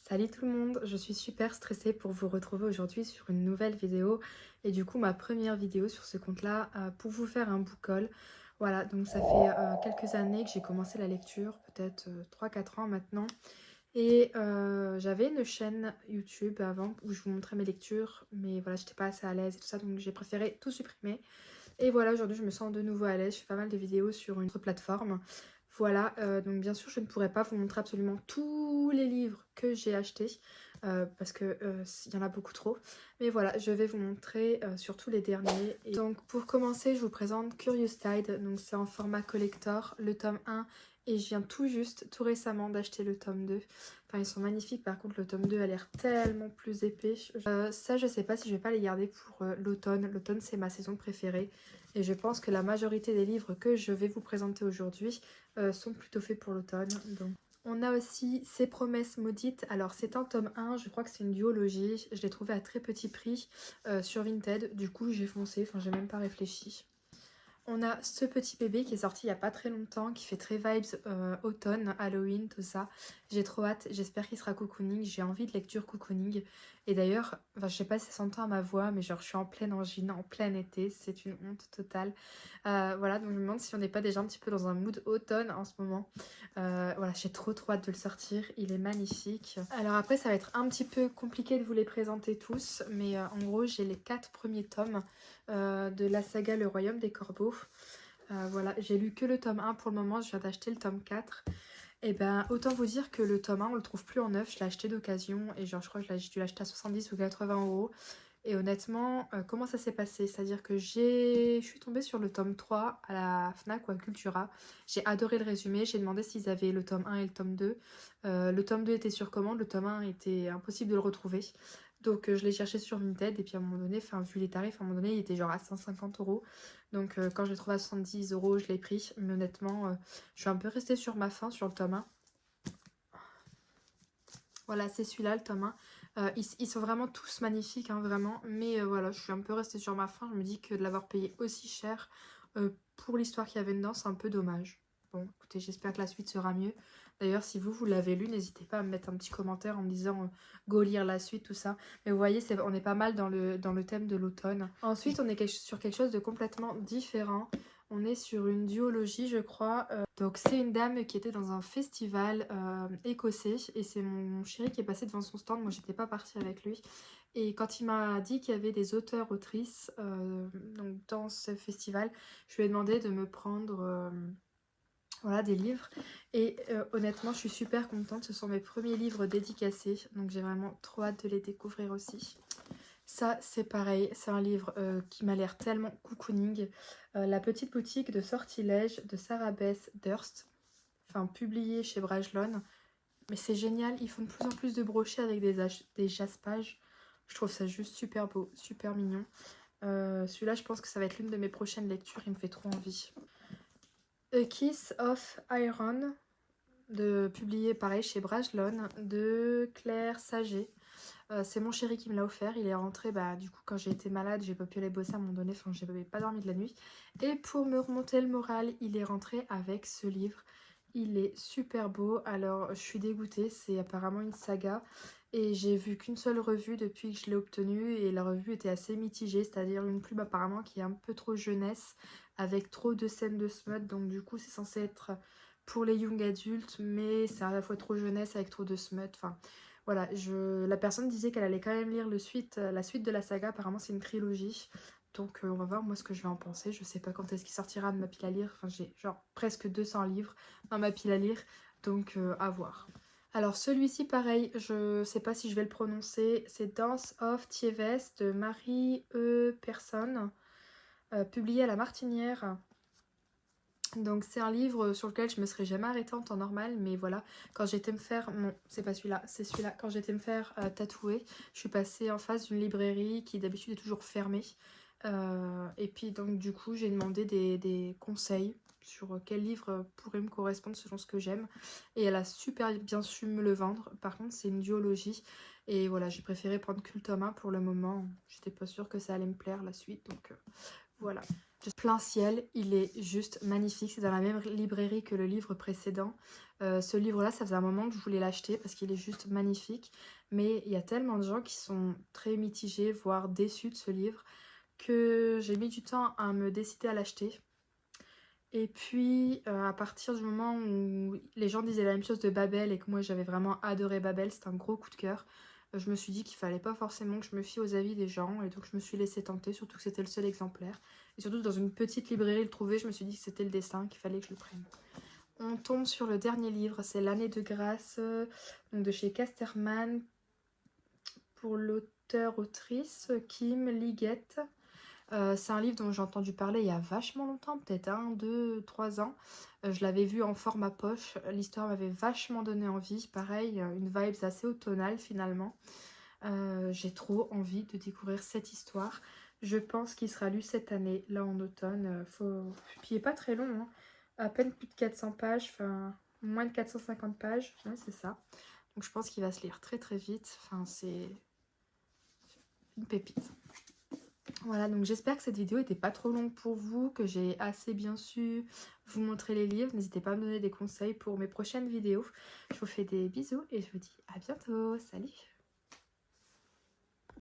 Salut tout le monde, je suis super stressée pour vous retrouver aujourd'hui sur une nouvelle vidéo et du coup ma première vidéo sur ce compte-là pour vous faire un book haul. Voilà, donc ça fait quelques années que j'ai commencé la lecture, peut-être 3-4 ans maintenant. Et j'avais une chaîne YouTube avant où je vous montrais mes lectures, mais voilà, j'étais pas assez à l'aise et tout ça, donc j'ai préféré tout supprimer. Et voilà, aujourd'hui je me sens de nouveau à l'aise, je fais pas mal de vidéos sur une autre plateforme. Voilà, donc bien sûr je ne pourrais pas vous montrer absolument tous les livres que j'ai achetés parce que il y en a beaucoup trop. Mais voilà, je vais vous montrer surtout les derniers. Et donc pour commencer, je vous présente Curious Tide, donc c'est en format collector, le tome 1. Et je viens tout juste, tout récemment, d'acheter le tome 2. Enfin, ils sont magnifiques. Par contre, le tome 2 a l'air tellement plus épais. Ça, je sais pas si je vais pas les garder pour l'automne. L'automne, c'est ma saison préférée. Et je pense que la majorité des livres que je vais vous présenter aujourd'hui sont plutôt faits pour l'automne. Donc, on a aussi Ces promesses maudites. Alors, c'est un tome 1. Je crois que c'est une duologie. Je l'ai trouvé à très petit prix sur Vinted. Du coup, j'ai foncé. Enfin, j'ai même pas réfléchi. On a ce petit bébé qui est sorti il n'y a pas très longtemps, qui fait très vibes automne, Halloween, tout ça. J'ai trop hâte, j'espère qu'il sera cocooning, j'ai envie de lecture cocooning. Et d'ailleurs, enfin, je sais pas si ça s'entend à ma voix, mais genre je suis en pleine angine, en plein été, c'est une honte totale. Voilà, donc je me demande si on n'est pas déjà un petit peu dans un mood automne en ce moment. Voilà, j'ai trop hâte de le sortir, il est magnifique. Alors après, ça va être un petit peu compliqué de vous les présenter tous, mais en gros, j'ai les 4 premiers tomes de la saga Le Royaume des Corbeaux. Voilà, j'ai lu que le tome 1 pour le moment, je viens d'acheter le tome 4. Et ben autant vous dire que le tome 1 on le trouve plus en neuf, je l'ai acheté d'occasion et genre je crois que j'ai dû l'acheter à 70 ou 80 euros. Et honnêtement, comment ça s'est passé? C'est-à-dire que je suis tombée sur le tome 3 à la Fnac ou à Cultura. J'ai adoré le résumé, j'ai demandé s'ils avaient le tome 1 et le tome 2. Le tome 2 était sur commande, le tome 1 était impossible de le retrouver. Donc je l'ai cherché sur Vinted et puis à un moment donné, enfin vu les tarifs, à un moment donné il était genre à 150 euros. Donc quand je l'ai trouvé à 70 euros, je l'ai pris. Mais honnêtement, je suis un peu restée sur ma faim sur le tome 1. Voilà, c'est celui-là, le tome 1. Ils sont vraiment tous magnifiques, hein, vraiment. Mais voilà, je suis un peu restée sur ma faim. Je me dis que de l'avoir payé aussi cher pour l'histoire qu'il y avait dedans, c'est un peu dommage. Bon, écoutez, j'espère que la suite sera mieux. D'ailleurs, si vous l'avez lu, n'hésitez pas à me mettre un petit commentaire en me disant go lire la suite, tout ça. Mais vous voyez, on est pas mal dans le thème de l'automne. Ensuite, on est sur quelque chose de complètement différent. On est sur une duologie, je crois. Donc c'est une dame qui était dans un festival écossais et c'est mon chéri qui est passé devant son stand. Moi, j'étais pas partie avec lui. Et quand il m'a dit qu'il y avait des auteurs-autrices donc dans ce festival, je lui ai demandé de me prendre voilà, des livres. Et honnêtement, je suis super contente. Ce sont mes premiers livres dédicacés. Donc j'ai vraiment trop hâte de les découvrir aussi. Ça, c'est pareil, c'est un livre qui m'a l'air tellement cocooning. La petite boutique de sortilèges de Sarah Beth Durst, enfin publié chez Brajlon. Mais c'est génial, ils font de plus en plus de brochets avec des jaspages. Je trouve ça juste super beau, super mignon. Celui-là, je pense que ça va être l'une de mes prochaines lectures, il me fait trop envie. A Kiss of Iron, publié pareil chez Brajlon, de Claire Saget. C'est mon chéri qui me l'a offert, il est rentré du coup quand j'ai été malade, j'ai pas pu aller bosser à un moment donné, enfin j'avais pas dormi de la nuit. Et pour me remonter le moral, il est rentré avec ce livre. Il est super beau, alors je suis dégoûtée, c'est apparemment une saga. Et j'ai vu qu'une seule revue depuis que je l'ai obtenue et la revue était assez mitigée, c'est-à-dire une plume apparemment qui est un peu trop jeunesse, avec trop de scènes de smut, donc du coup c'est censé être pour les young adultes, mais c'est à la fois trop jeunesse avec trop de smut, enfin... Voilà, la personne disait qu'elle allait quand même lire la suite de la saga. Apparemment, c'est une trilogie. Donc, on va voir moi ce que je vais en penser. Je sais pas quand est-ce qu'il sortira de ma pile à lire. Enfin, j'ai genre presque 200 livres dans ma pile à lire. Donc, à voir. Alors, celui-ci, pareil, je sais pas si je vais le prononcer. C'est Dance of Thieves de Marie E. Persson, publié à la Martinière. Donc c'est un livre sur lequel je me serais jamais arrêtée en temps normal, mais voilà, quand j'étais me faire, non c'est pas celui-là, c'est celui-là, quand j'étais me faire tatouer, je suis passée en face d'une librairie qui d'habitude est toujours fermée, et puis donc du coup j'ai demandé des conseils sur quel livre pourrait me correspondre selon ce que j'aime, et elle a super bien su me le vendre. Par contre c'est une duologie, et voilà, j'ai préféré prendre que le tome 1 pour le moment, j'étais pas sûre que ça allait me plaire la suite, donc voilà. Plein ciel, il est juste magnifique, c'est dans la même librairie que le livre précédent. Ce livre-là, ça faisait un moment que je voulais l'acheter parce qu'il est juste magnifique. Mais il y a tellement de gens qui sont très mitigés, voire déçus de ce livre, que j'ai mis du temps à me décider à l'acheter. Et puis, à partir du moment où les gens disaient la même chose de Babel et que moi j'avais vraiment adoré Babel, c'était un gros coup de cœur, je me suis dit qu'il fallait pas forcément que je me fie aux avis des gens et donc je me suis laissée tenter, surtout que c'était le seul exemplaire. Et surtout dans une petite librairie le trouver, je me suis dit que c'était le destin, qu'il fallait que je le prenne. On tombe sur le dernier livre, c'est L'année de grâce, donc de chez Casterman, pour l'auteur-autrice Kim Liggett. C'est un livre dont j'ai entendu parler il y a vachement longtemps, peut-être 1, 2, 3 ans. Je l'avais vu en format poche, l'histoire m'avait vachement donné envie. Pareil, une vibe assez automnale finalement. J'ai trop envie de découvrir cette histoire. Je pense qu'il sera lu cette année, là en automne. Puis il n'est pas très long, hein. À peine plus de 400 pages, enfin moins de 450 pages, ouais, c'est ça. Donc je pense qu'il va se lire très très vite. Enfin, c'est une pépite. Voilà, donc j'espère que cette vidéo n'était pas trop longue pour vous, que j'ai assez bien su vous montrer les livres. N'hésitez pas à me donner des conseils pour mes prochaines vidéos. Je vous fais des bisous et je vous dis à bientôt. Salut!